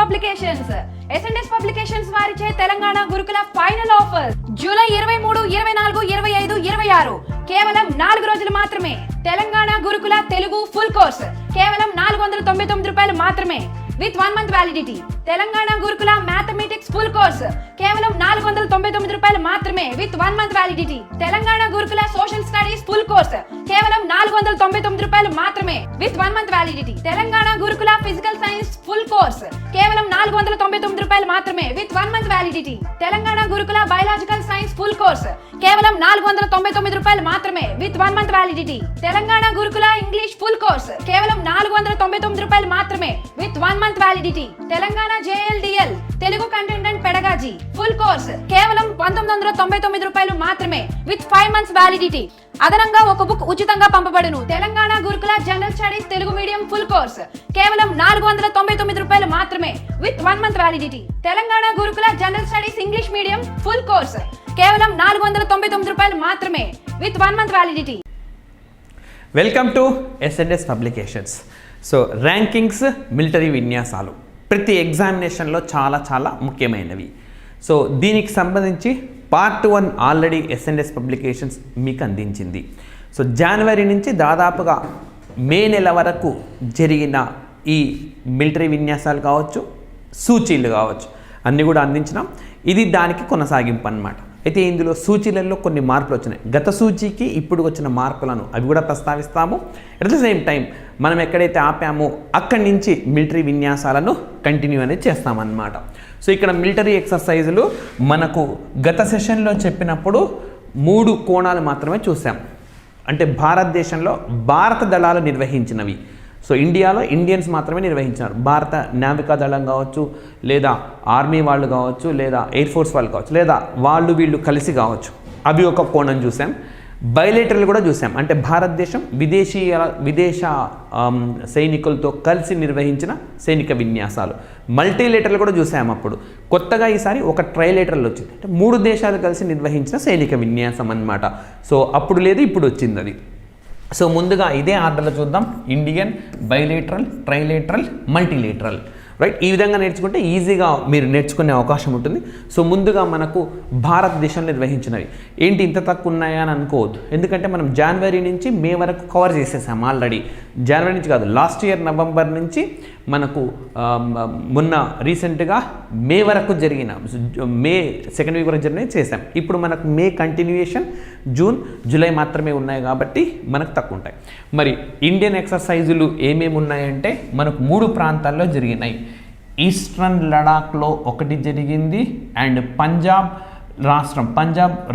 Publications. SNS publications వారిచే తెలంగాణ గురుకుల final offer July 23, 24, 25, 26 కేవలం 4 రోజులు మాత్రమే. తెలంగాణ గురుకుల తెలుగు ఫుల్ కోర్స్ కేవలం 499 రూపాయలు మాత్రమే విత్ 1 month వ్యాలిడిటీ. తెలంగాణ గురుకుల మ్యాథమెటిక్స్ ఫుల్ కోర్స్ కేవలం 499 రూపాయలు మాత్రమే విత్ 1 month వ్యాలిడిటీ. తెలంగాణ గురుకుల సోషల్ స్టడీస్ ఫుల్ కోర్స్ కేవలం 499 రూపాయలు మాత్రమే విత్ 1 month వ్యాలిడిటీ. తెలంగాణ గురుకుల ఫిజికల్ సైన్స్ ఫుల్ కోర్స్ కేవలం 499 రూపాయలు మాత్రమే విత్ 1 month వ్యాలిడిటీ. తెలంగాణ గురుకుల బయాలజికల్ సైన్స్ ఫుల్ కోర్స్ కేవలం 499 రూపాయలు మాత్రమే విత్ 1 month వ్యాలిడిటీ. తెలంగాణ గురుకుల ఇంగ్లీష్ ఫుల్ కోర్స్ కేవలం 499 రూపాయలు మాత్రమే with 1 month validity. Telangana JLDL Telugu content and pedagogy full course కేవలం 1999 రూపాయలు మాత్రమే విత్ 5 months వ్యాలిడిటీ. అదనంగా ఒక బుక్ ఉచితంగా పంపబడును. Telangana Gurukul general studies Telugu medium full course కేవలం 499 రూపాయలు మాత్రమే with 1 month validity. Telangana Gurukul general studies English medium full course కేవలం 499 రూపాయలు మాత్రమే with 1 month validity. Welcome to SNS publications. So rankings military విన్యాసాలు ప్రతి ఎగ్జామినేషన్లో చాలా ముఖ్యమైనవి. సో దీనికి సంబంధించి పార్ట్ 1 ఆల్రెడీ ఎస్ఎన్ఎస్ పబ్లికేషన్స్ మీకు అందించింది. సో జనవరి నుంచి దాదాపుగా మే నెల వరకు జరిగిన ఈ మిలిటరీ విన్యాసాలు కావచ్చు, సూచీలు కావచ్చు, అన్నీ కూడా అందించినాం. ఇది దానికి కొనసాగింపు అన్నమాట. అయితే ఇందులో సూచీలలో కొన్ని మార్పులు వచ్చినాయి. గత సూచీకి ఇప్పుడు వచ్చిన మార్పులను అవి కూడా ప్రస్తావిస్తాము. అట్ ద సేమ్ టైం మనం ఎక్కడైతే ఆపామో అక్కడి నుంచి మిలిటరీ విన్యాసాలను కంటిన్యూ అనేది చేస్తామన్నమాట. సో ఇక్కడ మిలిటరీ ఎక్సర్సైజులు మనకు గత సెషన్లో చెప్పినప్పుడు 3 కోణాలు మాత్రమే చూసాం. అంటే భారతదేశంలో భారత దళాలు నిర్వహించినవి. సో ఇండియాలో ఇండియన్స్ మాత్రమే నిర్వహించారు. భారత నావికా దళం కావచ్చు, లేదా ఆర్మీ వాళ్ళు కావచ్చు, లేదా ఎయిర్ ఫోర్స్ వాళ్ళు కావచ్చు, లేదా వీళ్ళు కలిసి కావచ్చు. అవి ఒక కోణం చూసాం. బయలేటరల్ కూడా చూసాం. అంటే భారతదేశం విదేశ సైనికులతో కలిసి నిర్వహించిన సైనిక విన్యాసాలు. మల్టీలేటరల్ కూడా చూసాం. అప్పుడు కొత్తగా ఈసారి ఒక ట్రైలేటరల్ వచ్చింది. అంటే 3 దేశాలు కలిసి నిర్వహించిన సైనిక విన్యాసం అన్నమాట. సో అప్పుడు లేదు, ఇప్పుడు వచ్చింది అది. సో ముందుగా ఇదే ఆర్డర్లో చూద్దాం. Indian, bilateral, trilateral, multilateral. Right, ఈ విధంగా నేర్చుకుంటే ఈజీగా మీరు నేర్చుకునే అవకాశం ఉంటుంది. సో ముందుగా మనకు భారతదేశంలో నిర్వహించినవి ఏంటి ఇంత తక్కువ ఉన్నాయా అని అనుకోవద్దు. ఎందుకంటే మనం జనవరి నుంచి మే వరకు కవర్ చేసేసాం ఆల్రెడీ. జనవరి నుంచి కాదు, లాస్ట్ ఇయర్ నవంబర్ నుంచి మనకు మొన్న రీసెంట్గా మే వరకు జరిగిన మే 2nd వీక్ వరకు జరిగినవి చేసాం. ఇప్పుడు మనకు మే కంటిన్యూయేషన్ జూన్, జూలై మాత్రమే ఉన్నాయి కాబట్టి మనకు తక్కువ ఉంటాయి. మరి ఇండియన్ ఎక్సర్సైజులు ఏమేమి ఉన్నాయంటే మనకు 3 ప్రాంతాల్లో జరిగినాయి. ఈస్టర్న్ లడాఖ్లో ఒకటి జరిగింది, అండ్ పంజాబ్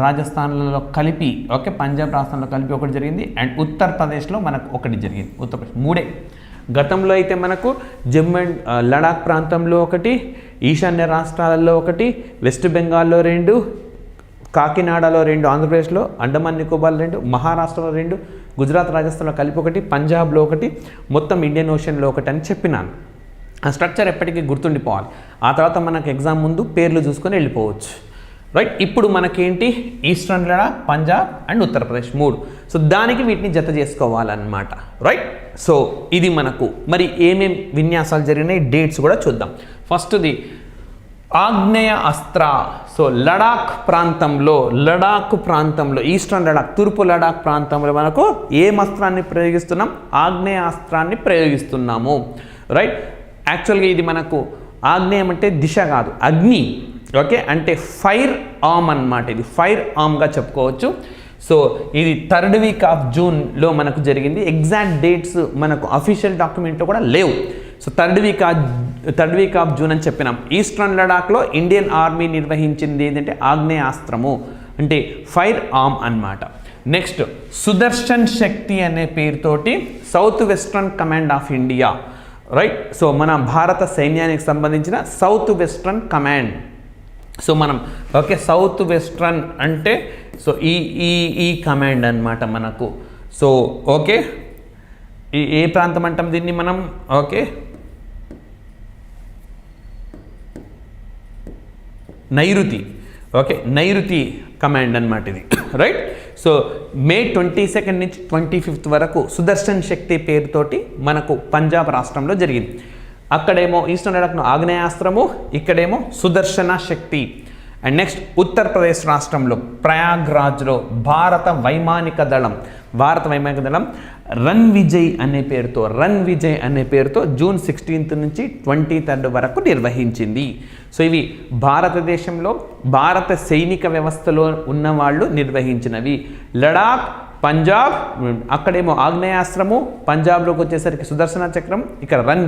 రాజస్థాన్లలో కలిపి పంజాబ్ రాష్ట్రంలో కలిపి ఒకటి జరిగింది, అండ్ ఉత్తరప్రదేశ్లో మనకు ఒకటి జరిగింది. ఉత్తరప్రదేశ్ 3. గతంలో అయితే మనకు జమ్మూ అండ్ లడాక్ ప్రాంతంలో ఒకటి, ఈశాన్య రాష్ట్రాలలో ఒకటి, వెస్ట్ బెంగాల్లో 2, కాకినాడలో 2, ఆంధ్రప్రదేశ్లో, అండమాన్ నికోబార్లో 2, మహారాష్ట్రలో 2, గుజరాత్ రాజస్థాన్లో కలిపి ఒకటి, పంజాబ్లో ఒకటి, మొత్తం ఇండియన్ ఓషన్లో ఒకటి అని చెప్పినాను. ఆ స్ట్రక్చర్ ఎప్పటికీ గుర్తుండిపోవాలి. ఆ తర్వాత మనకు ఎగ్జామ్ ముందు పేర్లు చూసుకొని వెళ్ళిపోవచ్చు. రైట్, ఇప్పుడు మనకేంటి eastern Ladakh, Punjab and Uttar Pradesh 3. So దానికి వీటిని జత చేసుకోవాలన్నమాట. రైట్, సో ఇది మనకు మరి ఏమేం విన్యాసాలు జరిగినాయి డేట్స్ కూడా చూద్దాం. ఫస్ట్ది ఆగ్నేయ అస్త్ర. సో లడాక్ ప్రాంతంలో ఈస్టర్న్ లడాక్, తూర్పు లడాక్ ప్రాంతంలో మనకు ఏం అస్త్రాన్ని ప్రయోగిస్తున్నాం? ఆగ్నేయ అస్త్రాన్ని ప్రయోగిస్తున్నాము. రైట్, యాక్చువల్గా ఇది మనకు ఆగ్నేయం అంటే దిశ కాదు, అగ్ని. అంటే ఫైర్ ఆర్మ్ అన్నమాట. ఇది ఫైర్ ఆర్మ్గా చెప్పుకోవచ్చు. సో ఇది 3rd వీక్ ఆఫ్ జూన్లో మనకు జరిగింది. ఎగ్జాక్ట్ డేట్స్ మనకు అఫీషియల్ డాక్యుమెంట్లో కూడా లేవు. So 3rd week off June అని చెప్పినాం. ఈస్టర్న్ లడాఖ్లో ఇండియన్ ఆర్మీ నిర్వహించింది ఏంటంటే ఆగ్నేయాస్త్రము, అంటే ఫైర్ ఆర్మ్ అన్నమాట. నెక్స్ట్ సుదర్శన్ శక్తి అనే పేరుతోటి south western command of India. Right, so మన భారత సైన్యానికి సంబంధించిన సౌత్ వెస్ట్రన్ కమాండ్. సో మనం సౌత్ వెస్ట్రన్ అంటే సో ఈ కమాండ్ అన్నమాట మనకు. సో ఏ ప్రాంతం అంటాం దీన్ని మనం? నైరుతి. నైరుతి కమాండ్ అన్నమాట ఇది. రైట్, సో మే 22 నుంచి 25 వరకు సుదర్శన్ శక్తి పేరుతోటి మనకు పంజాబ్ రాష్ట్రంలో జరిగింది. అక్కడేమో ఈస్టర్న్ లడాఖ్లో ఆగ్నేయాస్త్రము, ఇక్కడేమో సుదర్శన శక్తి. అండ్ నెక్స్ట్ ఉత్తరప్రదేశ్ రాష్ట్రంలో ప్రయాగ్రాజ్లో భారత వైమానిక దళం రన్ విజయ్ అనే పేరుతో జూన్ 16 నుంచి 23 వరకు నిర్వహించింది. సో ఇవి భారతదేశంలో భారత సైనిక వ్యవస్థలో ఉన్నవాళ్ళు నిర్వహించినవి. లడాక్, పంజాబ్, అక్కడేమో ఆగ్నేయాస్త్రము, పంజాబ్లోకి వచ్చేసరికి సుదర్శన చక్రం, ఇక్కడ రన్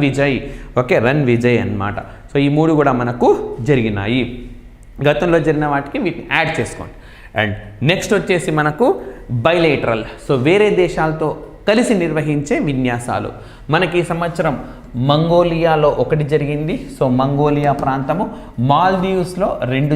విజయ్ అన్నమాట. సో ఈ 3 కూడా మనకు జరిగినాయి. గతంలో జరిగిన వాటికి వీటిని యాడ్ చేసుకోండి. అండ్ నెక్స్ట్ వచ్చేసి మనకు బైలేటరల్, సో వేరే దేశాలతో కలిసి నిర్వహించే విన్యాసాలు. మనకి ఈ సంవత్సరం మంగోలియాలో ఒకటి జరిగింది. సో మంగోలియా ప్రాంతము, మాల్దీవ్స్లో 2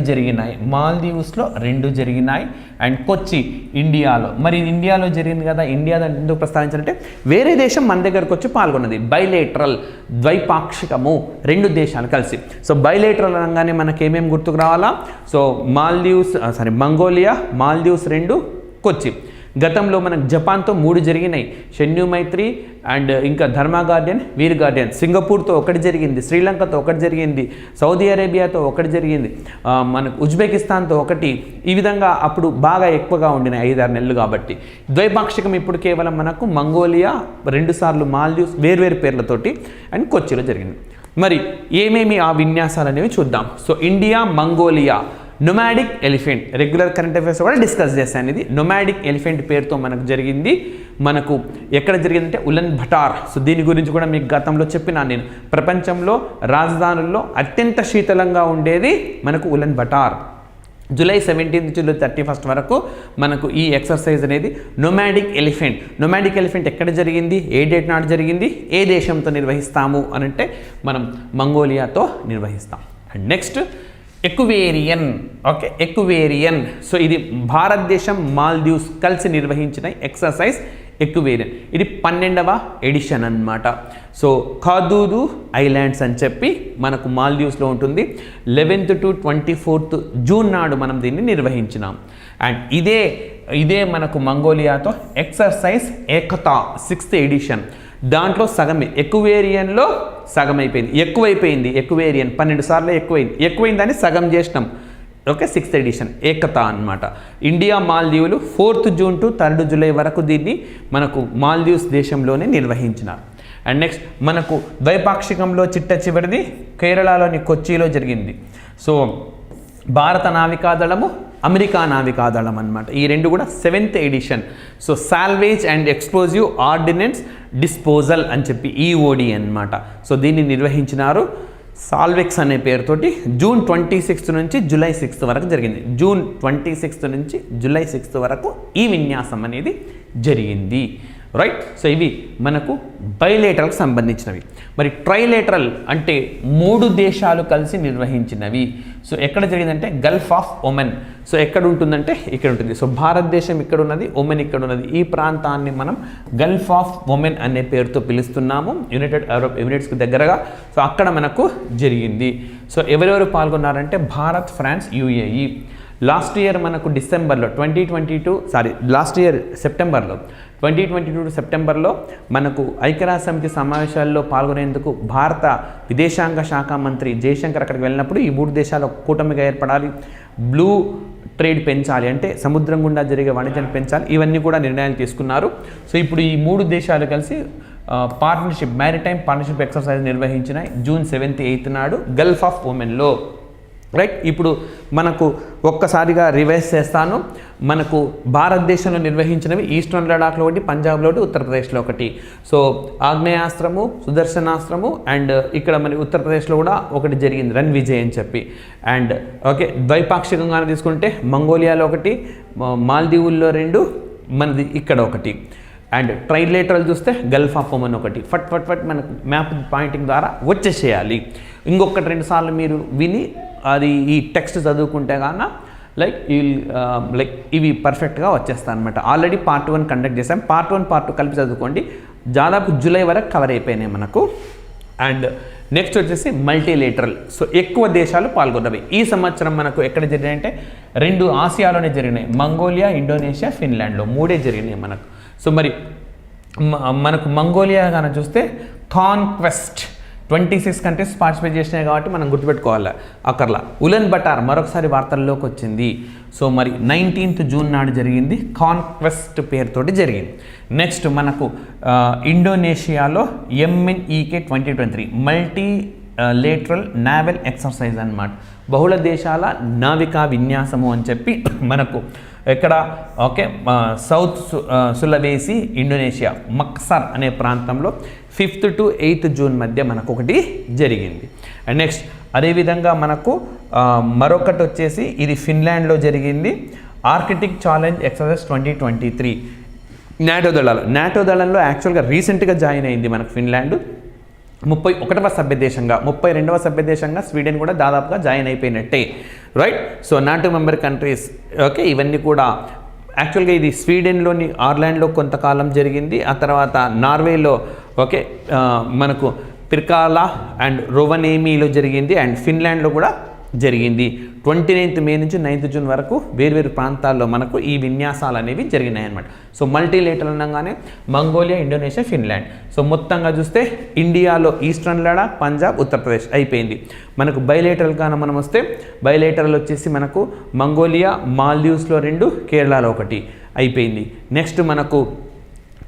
జరిగినాయి. అండ్ కొచ్చి ఇండియాలో, మరి ఇండియాలో జరిగింది కదా, ఇండియా ఎందుకు ప్రస్తావించాలంటే వేరే దేశం మన దగ్గరకు వచ్చి పాల్గొన్నది. బైలేటరల్, ద్వైపాక్షికము, 2 దేశాలు కలిసి. సో బైలేటరల్ అనగానే మనకి ఏమేమి గుర్తుకు రావాలా? సో మంగోలియా, మాల్దీవ్స్ 2, కొచ్చి. గతంలో మనకు జపాన్తో 3 జరిగినాయి, షెన్యూ మైత్రి అండ్ ఇంకా ధర్మా గార్డెన్, వీర్ గార్డెన్. సింగపూర్తో 1 జరిగింది, శ్రీలంకతో 1 జరిగింది, సౌదీ అరేబియాతో 1 జరిగింది, మనకు ఉజ్బెకిస్తాన్తో 1. ఈ విధంగా అప్పుడు బాగా ఎక్కువగా ఉండినాయి 5-6 నెలలు. కాబట్టి ద్వైపాక్షికం ఇప్పుడు కేవలం మనకు మంగోలియా, 2 సార్లు మాల్దీవ్స్, వేర్వేరు పేర్లతోటి అండ్ కొచ్చిలో జరిగింది. మరి ఏమేమి ఆ విన్యాసాలు అనేవి చూద్దాం. So India, Mongolia, nomadic elephant, regular current affairs కూడా డిస్కస్ చేశాను. ఇది నొమాడిక్ ఎలిఫెంట్ పేరుతో మనకు జరిగింది. మనకు ఎక్కడ జరిగిందంటే ఉలన్ బటార్. సో దీని గురించి కూడా మీకు గతంలో చెప్పినాను నేను. ప్రపంచంలో రాజధానుల్లో అత్యంత శీతలంగా ఉండేది మనకు ఉలన్ బటార్. జూలై 17 నుంచి 31 వరకు మనకు ఈ ఎక్సర్సైజ్ అనేది నొమాడిక్ ఎలిఫెంట్ ఎక్కడ జరిగింది, ఏ డేట్ నాడు జరిగింది, ఏ దేశంతో నిర్వహిస్తాము అని అంటే మనం మంగోలియాతో నిర్వహిస్తాం. And next Ekuverin. సో ఇది భారతదేశం, మాల్దీవ్స్ కలిసి నిర్వహించిన ఎక్సర్సైజ్ ఎక్వేరియన్. ఇది 12వ ఎడిషన్ అన్నమాట. సో ఖాదూదు ఐలాండ్స్ అని చెప్పి మనకు మాల్దీవ్స్లో ఉంటుంది. 11th to 24th జూన్ నాడు మనం దీన్ని నిర్వహించినాం. అండ్ ఇదే మనకు మంగోలియాతో ఎక్సర్సైజ్ ఏకతా 6th ఎడిషన్. దాంట్లో సగమే, ఎక్వేరియన్లో సగం ఎక్కువైపోయింది. ఎక్వేరియన్ 12 సార్లు ఎక్కువైందని సగం చేసినాం. 6th ఎడిషన్ ఏకతా అన్నమాట. ఇండియా, మాల్దీవులు 4th June to 3rd July వరకు దీన్ని మనకు మాల్దీవ్స్ దేశంలోనే నిర్వహించినారు. అండ్ నెక్స్ట్ మనకు ద్వైపాక్షికంలో చిట్టచివరిది కేరళలోని కొచ్చిలో జరిగింది. సో భారత నావికాదళము, అమెరికా నావికాదళం అన్నమాట. ఈ 2 కూడా 7th edition. So salvage and explosive ordnance disposal అని చెప్పి EOD అన్నమాట. సో దీన్ని నిర్వహించినారు. సాల్వెక్స్ అనే పేరుతోటి జూన్ 26 నుంచి జూలై 6 వరకు జరిగింది. జూన్ 26 నుంచి జూలై 6 వరకు ఈ విన్యాసం అనేది జరిగింది. రైట్. సో ఇవి మనకు బైలేటరల్కి సంబంధించినవి. మరి ట్రైలేటరల్ అంటే 3 దేశాలు కలిసి నిర్వహించినవి. సో ఎక్కడ జరిగిందంటే గల్ఫ్ ఆఫ్ ఒమెన్. సో ఎక్కడ ఉంటుందంటే ఇక్కడ ఉంటుంది. సో భారతదేశం ఇక్కడ ఉన్నది, ఒమెన్ ఇక్కడ ఉన్నది. ఈ ప్రాంతాన్ని మనం గల్ఫ్ ఆఫ్ ఒమెన్ అనే పేరుతో పిలుస్తున్నాము, యునైటెడ్ అరబ్ ఎమిరేట్స్కి దగ్గరగా. సో అక్కడ మనకు జరిగింది. సో ఎవరెవరు పాల్గొన్నారంటే Bharat, France, UAE. Last year మనకు డిసెంబర్లో 2022 సెప్టెంబర్లో మనకు ఐక్యరాజ్య సమితి సమావేశాల్లో పాల్గొనేందుకు భారత విదేశాంగ శాఖ మంత్రి జయశంకర్ అక్కడికి వెళ్ళినప్పుడు ఈ 3 దేశాలు కూటమిగా ఏర్పడాలి, బ్లూ ట్రేడ్ పెంచాలి, అంటే సముద్రం గుండా జరిగే వాణిజ్యాన్ని పెంచాలి, ఇవన్నీ కూడా నిర్ణయాలు తీసుకున్నారు. సో ఇప్పుడు ఈ 3 దేశాలు కలిసి మ్యారిటైమ్ పార్ట్నర్షిప్ ఎక్సర్సైజ్ నిర్వహించినాయి జూన్ 7th 8th నాడు గల్ఫ్ ఆఫ్ ఒమెన్లో. రైట్. ఇప్పుడు మనకు ఒక్కసారిగా రివైజ్ చేస్తాను. మనకు భారతదేశంలో నిర్వహించినవి ఈస్టర్న్ లడాఖ్లో 1, పంజాబ్లో 1, ఉత్తరప్రదేశ్లో 1. సో ఆగ్నేయాస్త్రము, సుదర్శనాస్త్రము అండ్ ఇక్కడ మన ఉత్తరప్రదేశ్లో కూడా 1 జరిగింది, రన్ విజయ్ అని చెప్పి. అండ్ ద్వైపాక్షికంగా తీసుకుంటే మంగోలియాలో 1, మాల్దీవుల్లో 2, మనది ఇక్కడ 1. అండ్ ట్రైలేటరల్ చూస్తే గల్ఫ్ ఆఫ్ ఒమన్ 1. ఫట్ మనకు మ్యాప్ పాయింటింగ్ ద్వారా వచ్చేసేయాలి. ఇంకొకటి 2 సార్లు మీరు విని అది ఈ టెక్స్ట్ చదువుకుంటే కాన ఇవి పర్ఫెక్ట్గా వచ్చేస్తాయి అనమాట. ఆల్రెడీ పార్ట్ 1 కండక్ట్ చేసాం. పార్ట్ 1, పార్ట్ 2 కలిపి చదువుకోండి. దాదాపు జూలై వరకు కవర్ అయిపోయినాయి మనకు. అండ్ నెక్స్ట్ వచ్చేసి మల్టీలేటరల్. సో ఎక్కువ దేశాలు పాల్గొన్నవి. ఈ సంవత్సరం మనకు ఎక్కడ జరిగినాయంటే 2 ఆసియాలోనే జరిగినాయి, మంగోలియా, ఇండోనేషియా, ఫిన్లాండ్లో 3 జరిగినాయి మనకు. సో మరి మనకు మంగోలియా కానీ చూస్తే కాన్క్వెస్ట్ 26 కంట్రీస్ పార్టిసిపేట్ చేసినాయి కాబట్టి మనం గుర్తుపెట్టుకోవాలి అక్కర్లా. ఉలన్ బటార్ మరొకసారి వార్తల్లోకి వచ్చింది. సో మరి 19th జూన్ నాడు జరిగింది, కాన్క్వెస్ట్ పేరుతోటి జరిగింది. నెక్స్ట్ మనకు ఇండోనేషియాలో MNEK 2023 multilateral naval exercise అన్నమాట, బహుళ దేశాల నావికా విన్యాసము అని చెప్పి మనకు ఇక్కడ okay South Sulawesi Indonesia Makassar అనే ప్రాంతంలో 5th to 8th జూన్ మధ్య మనకు ఒకటి జరిగింది. అండ్ నెక్స్ట్ అదేవిధంగా మనకు మరొకటి వచ్చేసి ఇది ఫిన్లాండ్లో జరిగింది, ఆర్కిటిక్ ఛాలెంజ్ ఎక్సర్సైజ్ 2023 నాటో దళంలో యాక్చువల్గా రీసెంట్గా జాయిన్ అయింది మనకు ఫిన్లాండ్. 31వ సభ్య దేశంగా, 32వ సభ్య దేశంగా స్వీడన్ కూడా దాదాపుగా జాయిన్ అయిపోయినట్టే, right. So NATO member countries okay, ఇవన్నీ కూడా యాక్చువల్గా ఇది స్వీడన్లోని ఆర్లాండ్లో కొంతకాలం జరిగింది, ఆ తర్వాత నార్వేలో ఓకే మనకు పిర్కాలా అండ్ రోవనేమీలో జరిగింది, అండ్ ఫిన్లాండ్లో కూడా జరిగింది. 29th మే నుంచి 9th జూన్ వరకు వేర్వేరు ప్రాంతాల్లో మనకు ఈ విన్యాసాలు అనేవి జరిగినాయి అన్నమాట. సో మల్టీలేటరల్ అనగానే మంగోలియా, ఇండోనేషియా, ఫిన్లాండ్. సో మొత్తంగా చూస్తే ఇండియాలో ఈస్టర్న్ లడాక్, పంజాబ్, ఉత్తరప్రదేశ్ అయిపోయింది. మనకు బైలేటరల్ కానీ మనం వస్తే బైలేటరల్ వచ్చేసి మనకు మంగోలియా, మాల్దీవ్స్లో 2, కేరళలో 1 అయిపోయింది. నెక్స్ట్ మనకు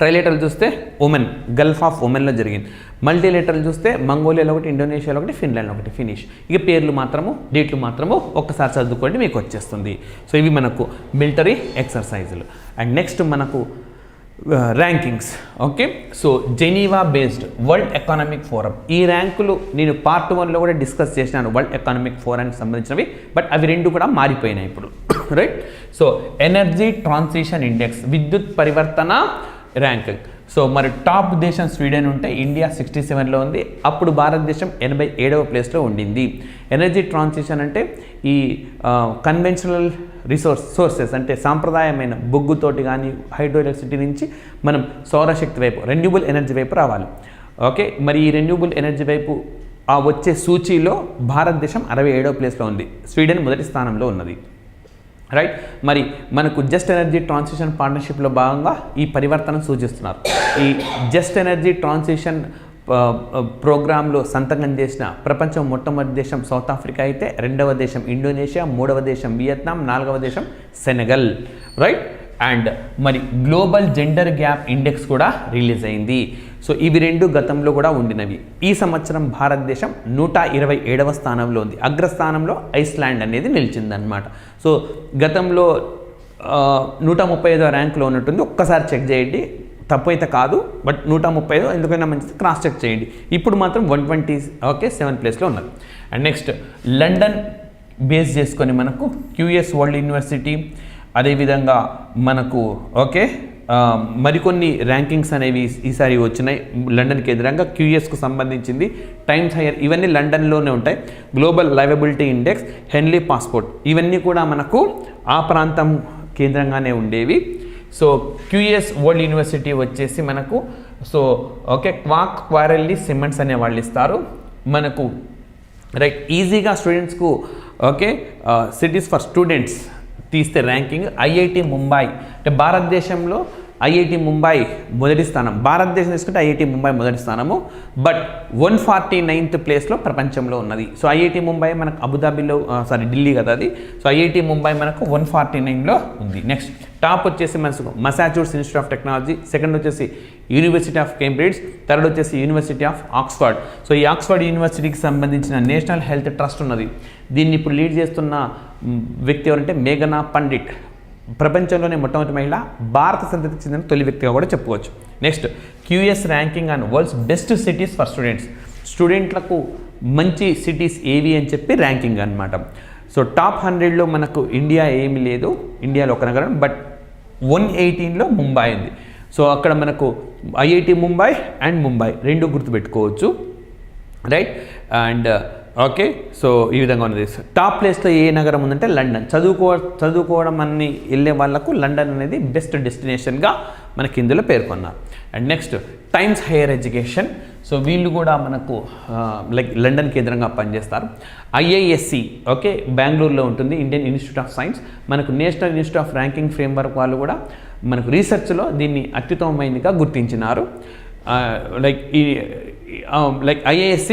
ట్రైలేటరల్ చూస్తే ఒమెన్, గల్ఫ్ ఆఫ్ ఒమెన్లో జరిగింది. మల్టీలేటరల్ చూస్తే మంగోలియాలో 1, ఇండోనేషియాలో 1, ఫిన్లాండ్లో 1 ఫినిష్. ఇక పేర్లు మాత్రము, డేట్లు మాత్రము ఒక్కసారి చదువుకోండి మీకు వచ్చేస్తుంది. సో ఇవి మనకు మిలిటరీ ఎక్సర్సైజులు. అండ్ నెక్స్ట్ మనకు rankings okay. So Geneva based world economic forum, ఈ ర్యాంకులు నేను పార్ట్ 1లో కూడా డిస్కస్ చేసినాను వరల్డ్ ఎకనామిక్ ఫోరానికి సంబంధించినవి, బట్ అవి 2 కూడా మారిపోయినాయి ఇప్పుడు, right. So energy transition index, విద్యుత్ పరివర్తన ర్యాంకింగ్. సో మరి టాప్ దేశం స్వీడన్ ఉంటే ఇండియా 67లో ఉంది, అప్పుడు భారతదేశం 87వ ప్లేస్లో ఉండింది. ఎనర్జీ ట్రాన్సిషన్ అంటే ఈ కన్వెన్షనల్ సోర్సెస్ అంటే సాంప్రదాయమైన బొగ్గుతోటి కానీ హైడ్రో ఎలక్ట్రిసిటీ నుంచి మనం సౌరశక్తి వైపు, రెన్యూబుల్ ఎనర్జీ వైపు రావాలి. ఓకే, మరి ఈ రెన్యూబుల్ ఎనర్జీ వైపు ఆ వచ్చే సూచీలో భారతదేశం 67వ ప్లేస్లో ఉంది, స్వీడన్ మొదటి స్థానంలో ఉన్నది, రైట్. మరి మనకు జస్ట్ ఎనర్జీ ట్రాన్సిషన్ పార్ట్నర్షిప్లో భాగంగా ఈ పరివర్తన సూచిస్తున్నారు. ఈ జస్ట్ ఎనర్జీ ట్రాన్సిషన్ ప్రోగ్రాంలో సంతకం చేసిన ప్రపంచం మొట్టమొదటి దేశం సౌత్ ఆఫ్రికా అయితే, 2వ దేశం ఇండోనేషియా, 3వ దేశం వియత్నాం, 4వ దేశం సెనెగల్, రైట్. అండ్ మరి గ్లోబల్ జెండర్ గ్యాప్ ఇండెక్స్ కూడా రిలీజ్ అయింది. సో ఇవి 2 గతంలో కూడా ఉండినవి. ఈ సంవత్సరం భారతదేశం 127వ స్థానంలో ఉంది, అగ్రస్థానంలో ఐస్లాండ్ అనేది నిలిచిందనమాట. సో గతంలో 135వ ర్యాంక్లో ఉన్నట్టుంది, ఒక్కసారి చెక్ చేయండి, తప్పు అయితే కాదు, బట్ 135 ఎందుకైనా మంచిది, క్రాస్ చెక్ చేయండి. ఇప్పుడు మాత్రం 120 ఓకే 7th ప్లేస్లో ఉన్నది. అండ్ నెక్స్ట్ లండన్ బేస్ చేసుకొని మనకు QS వరల్డ్ యూనివర్సిటీ, అదేవిధంగా మనకు ఓకే మరికొన్ని ర్యాంకింగ్స్ అనేవి ఈసారి వచ్చినాయి లండన్కి ఎదురంగా. QSకు సంబంధించింది టైమ్స్ హైయర్, ఇవన్నీ లండన్లోనే ఉంటాయి. గ్లోబల్ లైవబిలిటీ ఇండెక్స్, హెన్లీ పాస్పోర్ట్, ఇవన్నీ కూడా మనకు ఆ ప్రాంతం కేంద్రంగానే ఉండేవి. సో QS వరల్డ్ యూనివర్సిటీ వచ్చేసి మనకు సో ఓకే క్వారెల్లి సిమెంట్స్ అనే వాళ్ళు ఇస్తారు మనకు, రైట్. ఈజీగా స్టూడెంట్స్కు ఓకే సిటీస్ ఫర్ స్టూడెంట్స్ తీస్తే ర్యాంకింగ్ IIT ముంబై అంటే భారతదేశంలో IIT ముంబై మొదటి స్థానం, భారతదేశం తీసుకుంటే IIT ముంబై మొదటి స్థానము, బట్ 149th ప్లేస్లో ప్రపంచంలో ఉన్నది. సో IIT ముంబై మనకు అబుదాబిలో ఢిల్లీ కదా అది. సో IIT ముంబై మనకు 149లో ఉంది. నెక్స్ట్ టాప్ వచ్చేసి మనకు Massachusetts institute of technology, second వచ్చేసి యూనివర్సిటీ ఆఫ్ కేంబ్రిడ్జ్, థర్డ్ వచ్చేసి యూనివర్సిటీ ఆఫ్ ఆక్స్ఫర్డ్. సో ఈ ఆక్స్ఫర్డ్ యూనివర్సిటీకి సంబంధించిన నేషనల్ హెల్త్ ట్రస్ట్ ఉన్నది, దీన్ని ఇప్పుడు లీడ్ చేస్తున్న వ్యక్తి ఎవరంటే మేఘనా పండిట్, ప్రపంచంలోనే మొట్టమొదటి మహిళ, భారత సంతతికి చెందిన తొలి వ్యక్తిగా కూడా చెప్పుకోవచ్చు. Next QS ranking and world's best cities for students, స్టూడెంట్లకు మంచి సిటీస్ ఏవి అని చెప్పి ర్యాంకింగ్ అనమాట. సో టాప్ 100లో మనకు ఇండియా ఏమీ లేదు, ఇండియాలో ఒక నగరం, బట్ 118లో ముంబై ఉంది. సో అక్కడ మనకు IIT ముంబై అండ్ ముంబై 2 గుర్తుపెట్టుకోవచ్చు, రైట్. అండ్ ఓకే సో ఈ విధంగా ఉన్నది. టాప్ ప్లేస్లో ఏ నగరం ఉందంటే లండన్. చదువుకోవడం అని వెళ్ళే వాళ్ళకు లండన్ అనేది బెస్ట్ డెస్టినేషన్గా మనకి ఇందులో పేర్కొన్నారు. And next times higher education, so వీళ్ళు కూడా మనకు లైక్ లండన్ కేంద్రంగా పనిచేస్తారు. IISc ఓకే బెంగళూరులో ఉంటుంది, ఇండియన్ ఇన్స్టిట్యూట్ ఆఫ్ సైన్స్. మనకు national institute of ranking framework వాళ్ళు కూడా మనకు రీసెర్చ్లో దీన్ని అత్యుత్తమమైనదిగా గుర్తించినారు. Like IISc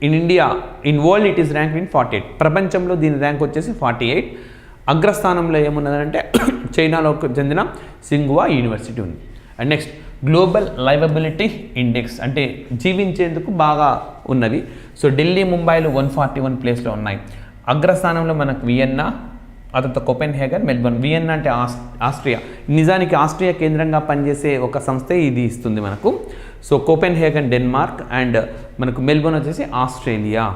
in India in world it is rank in 48. ప్రపంచంలో దీని ర్యాంక్ వచ్చేసి 48. అగ్రస్థానంలో ఏమున్నదంటే చైనాలోకి చెందిన సింగువా యూనివర్సిటీ ఉంది. అండ్ నెక్స్ట్ గ్లోబల్ లైవబిలిటీ ఇండెక్స్ అంటే జీవించేందుకు బాగా ఉన్నవి. సో ఢిల్లీ, ముంబైలు 141 ప్లేస్లో ఉన్నాయి. అగ్రస్థానంలో మనకు వియన్నా, ఆ తర్వాత కోపెన్హేగన్, మెల్బర్న్. వియన్నా అంటే ఆస్ట్రియా. నిజానికి ఆస్ట్రియా కేంద్రంగా పనిచేసే ఒక సంస్థ ఇది ఇస్తుంది మనకు. సో కోపెన్హేగన్ డెన్మార్క్, అండ్ మనకు మెల్బర్న్ వచ్చేసి Australia.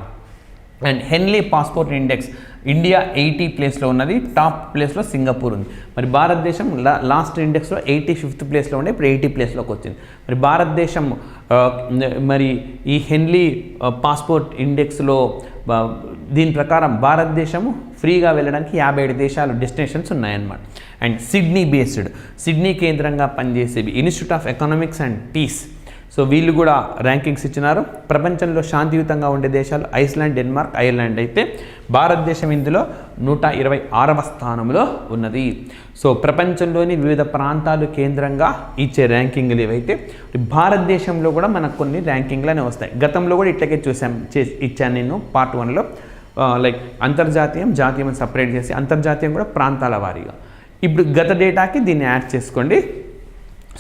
And హెన్లీ passport index India 80 ప్లేస్లో ఉన్నది. టాప్ ప్లేస్లో సింగపూర్ ఉంది. మరి భారతదేశం లాస్ట్ ఇండెక్స్లో 85th ప్లేస్లో ఉండే, ఇప్పుడు 80 ప్లేస్లోకి వచ్చింది. మరి భారతదేశం మరి ఈ హెన్లీ పాస్పోర్ట్ ఇండెక్స్లో దీని ప్రకారం భారతదేశము ఫ్రీగా వెళ్ళడానికి 57 దేశాలు డెస్టినేషన్స్ ఉన్నాయన్నమాట. అండ్ సిడ్నీ కేంద్రంగా పనిచేసేవి institute of economics and peace. So వీళ్ళు కూడా ర్యాంకింగ్స్ ఇచ్చినారు. ప్రపంచంలో శాంతియుతంగా ఉండే దేశాలు ఐస్లాండ్, డెన్మార్క్, ఐర్లాండ్ అయితే భారతదేశం ఇందులో 126వ స్థానంలో ఉన్నది. సో ప్రపంచంలోని వివిధ ప్రాంతాలు కేంద్రంగా ఇచ్చే ర్యాంకింగ్లు ఏవైతే భారతదేశంలో కూడా మనకు కొన్ని ర్యాంకింగ్లనే వస్తాయి. గతంలో కూడా ఇట్లాగే ఇచ్చాను నేను పార్ట్ 1లో. లైక్ అంతర్జాతీయం, జాతీయం అని సపరేట్ చేసి, అంతర్జాతీయం కూడా ప్రాంతాల వారీగా. ఇప్పుడు గత డేటాకి దీన్ని యాడ్ చేసుకోండి.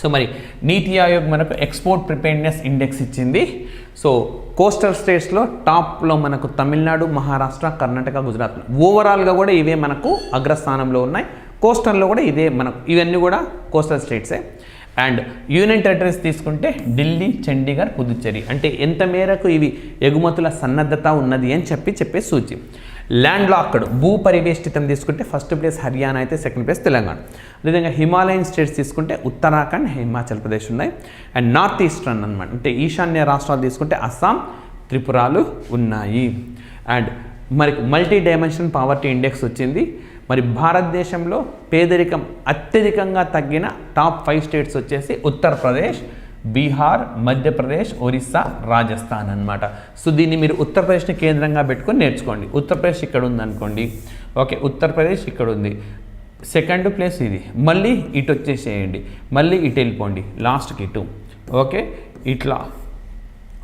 సో మరి నీతి ఆయోగ్ మనకు ఎక్స్పోర్ట్ ప్రిపేర్డ్నెస్ ఇండెక్స్ ఇచ్చింది. సో కోస్టల్ స్టేట్స్లో టాప్లో మనకు తమిళనాడు, మహారాష్ట్ర, కర్ణాటక, గుజరాత్. ఓవరాల్గా కూడా ఇవే మనకు అగ్రస్థానంలో ఉన్నాయి. కోస్టల్లో కూడా ఇదే ఇవన్నీ కూడా కోస్టల్ స్టేట్సే. అండ్ యూనియన్ టెరిటరీస్ తీసుకుంటే ఢిల్లీ, చండీగఢ్, పుదుచ్చేరి. అంటే ఎంత మేరకు ఇవి ఎగుమతుల సన్నద్ధత ఉన్నది అని చెప్పే సూచి. ల్యాండ్ లాక్డ్ భూ పరివేష్టితం తీసుకుంటే ఫస్ట్ ప్లేస్ హర్యానా అయితే, సెకండ్ ప్లేస్ తెలంగాణ. అదేవిధంగా హిమాలయన్ స్టేట్స్ తీసుకుంటే ఉత్తరాఖండ్, హిమాచల్ ప్రదేశ్ ఉన్నాయి. అండ్ నార్త్ ఈస్టర్న్ అనమాట, అంటే ఈశాన్య రాష్ట్రాలు తీసుకుంటే అస్సాం, త్రిపురాలు ఉన్నాయి. అండ్ మరి మల్టీ డైమెన్షన్ పావర్టీ ఇండెక్స్ వచ్చింది. మరి భారతదేశంలో పేదరికం అత్యధికంగా తగ్గిన టాప్ 5 స్టేట్స్ వచ్చేసి ఉత్తరప్రదేశ్, బీహార్, మధ్యప్రదేశ్, ఒరిస్సా, రాజస్థాన్ అన్నమాట. సో దీన్ని మీరు ఉత్తరప్రదేశ్ని కేంద్రంగా పెట్టుకొని నేర్చుకోండి. ఉత్తరప్రదేశ్ ఇక్కడ ఉందనుకోండి, ఓకే, ఉత్తరప్రదేశ్ ఇక్కడ ఉంది, సెకండ్ ప్లేస్ ఇది, మళ్ళీ ఇటు వచ్చేసేయండి, మళ్ళీ ఇటు వెళ్ళిపోండి, లాస్ట్కి ఇటు, ఓకే. ఇట్లా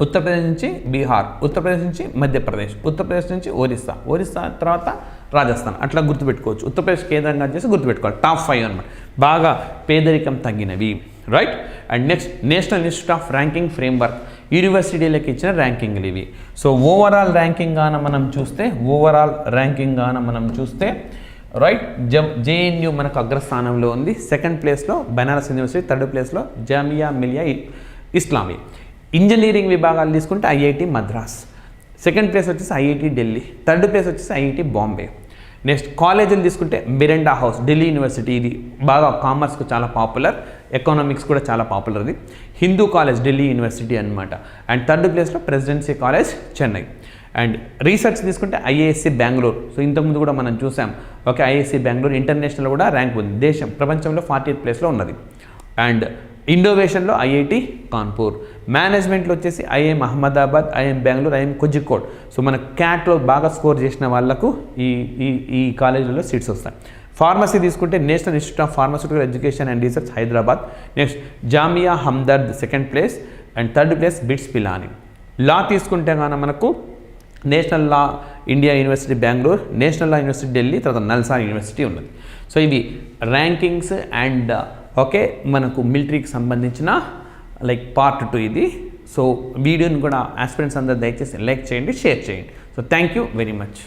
ఉత్తరప్రదేశ్ నుంచి బీహార్, ఉత్తరప్రదేశ్ నుంచి మధ్యప్రదేశ్, ఉత్తరప్రదేశ్ నుంచి ఒరిస్సా తర్వాత రాజస్థాన్. అట్లా గుర్తుపెట్టుకోవచ్చు. ఉత్తరప్రదేశ్ కేంద్రంగా చేసి గుర్తుపెట్టుకోవాలి. టాప్ 5 అనమాట బాగా పేదరికం తగ్గినవి, right. And next national institute of ranking framework యూనివర్సిటీలకు ఇచ్చిన ర్యాంకింగ్లు ఇవి. సో ఓవరాల్ ర్యాంకింగ్ గాన మనం చూస్తే రైట్, JNU మనకు అగ్రస్థానంలో ఉంది. సెకండ్ ప్లేస్లో బనారస్ యూనివర్సిటీ, థర్డ్ ప్లేస్లో జామియా మిలియా ఇస్లామియా. ఇంజనీరింగ్ విభాగాలు తీసుకుంటే IIT మద్రాస్, సెకండ్ ప్లేస్ వచ్చేసి IIT ఢిల్లీ, థర్డ్ ప్లేస్ వచ్చేసి IIT బాంబే. నెక్స్ట్ కాలేజీలు తీసుకుంటే మిరాండా హౌస్ ఢిల్లీ యూనివర్సిటీ, ఇది బాగా కామర్స్కు చాలా పాపులర్, ఎకనామిక్స్ కూడా చాలా పాపులర్. ఇది హిందూ కాలేజ్ ఢిల్లీ యూనివర్సిటీ అనమాట. అండ్ థర్డ్ ప్లేస్లో presidency college Chennai. And research తీసుకుంటే IISc బెంగళూరు. సో ఇంతకుముందు కూడా మనం చూసాం, ఓకే, IISc బెంగళూరు ఇంటర్నేషనల్ కూడా ర్యాంక్ ఉంది, ప్రపంచంలో 48th ప్లేస్లో ఉన్నది. అండ్ ఇన్నోవేషన్లో IIT కాన్పూర్, మేనేజ్మెంట్లో వచ్చేసి IIM Ahmedabad, IIM Bengaluru, IIM Kozhikode. So మన క్యాట్లో బాగా స్కోర్ చేసిన వాళ్ళకు ఈ కాలేజీలో సీట్స్ వస్తాయి. ఫార్మసీ తీసుకుంటే national institute of pharmaceutical education and research Hyderabad. Next Jamia Hamdard second place, and third place BITS Pilani. Law తీసుకుంటే కానీ మనకు national law India university Bengaluru, national law university Delhi, తర్వాత నల్సార్ యూనివర్సిటీ ఉన్నది. సో ఇవి ర్యాంకింగ్స్ అండ్ ఓకే మనకు మిలిటరీకి సంబంధించిన లైక్ పార్ట్ 2 ఇది. సో వీడియోని కూడా ఆస్పిరెంట్స్ అందరూ దయచేసి లైక్ చేయండి, షేర్ చేయండి. So thank you very much.